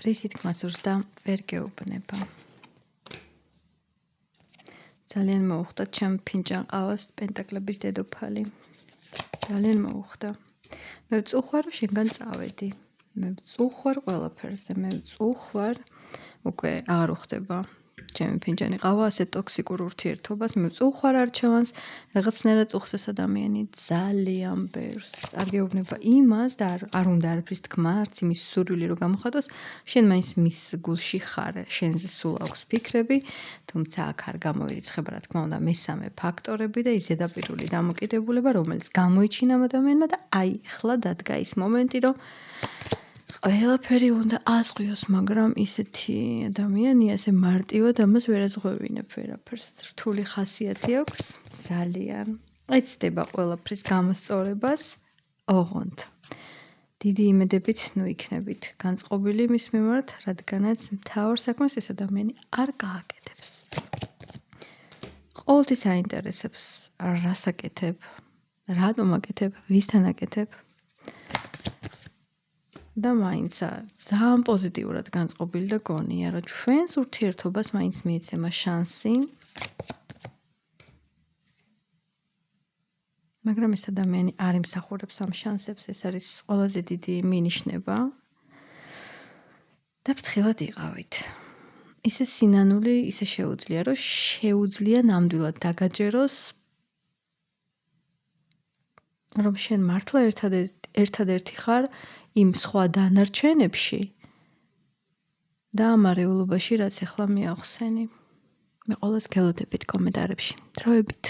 რისი თქმა სურს და ვერ გეუბნება. ძალიან მოუხდა ჩემ ფინჯან ყავას პენტაკლების დედოფალი. ძალიან მოუხდა. მე ვწუხვარ რომ შენგან წავედი. მე ვწუხვარ ყველაფერზე. მე ვწუხვარ უკვე აღარ უხდება ჩემი ფინჯანი ყავა ასე ტოქსიკურ ურთიერთობას. მე ვწუხვარ არჩევანს, რაღაცნაირად წუხს ეს ადამიანი ძალიან ბევრს. არ გეუბნება იმას და არ უნდა არაფრის თქმა, არც იმის სურვილი რომ გამოხატოს, შენ მაინც მის გულში ხარ, შენზე სულ აქვს ფიქრები, თუმცა აქ არ გამოირიცხება რა თქმა უნდა მესამე ფაქტორები და ის ზედაპირული დამოკიდებულება, რომელიც გამოიჩინა ამ ადამიანმა და აი ახლა დადგა ის მომენტი, რომ ყველაფერი უნდა ასყვიოს, მაგრამ ისეთი ადამიანია, ესე მარტივად ამას ვერ აზღვევინებ ვერაფერს. რთული ხასიათი აქვს, ძალიან. ეცდება ყველაფრის გამოსწორებას, ოღონდ. დიდი იმედებით ნუ იქნებით განწყობილი მის მიმართ, რადგანაც მთავარ საქმეს ეს ადამიანი არ გააკეთებს. ყოველთვის აინტერესებს, რას აკეთებ, რატომ აკეთებ, ვისთან აკეთებ. და მაინც ძალიან პოზიტიურად განწყობილი და გონია, რომ ჩვენს ურთიერთობას მაინც მიეცემა შანსი. მაგრამ ეს ადამიანი არ იმსახურებს ამ შანსებს, ეს არის ყველაზე დიდი მინიშნება. და ფრთხილად იყავით. ისე სინანული, ისე შეუძლია, რომ შეუძლია ნამდვილად დაგაჯეროს, რომ შენ მართლა ერთადერთი ხარ იმ სხვა დანარჩენებში და ამ არეულობაში, რაც ახლა მიახსენი. მე ყველას გელოდებით კომენტარებში. დროებით.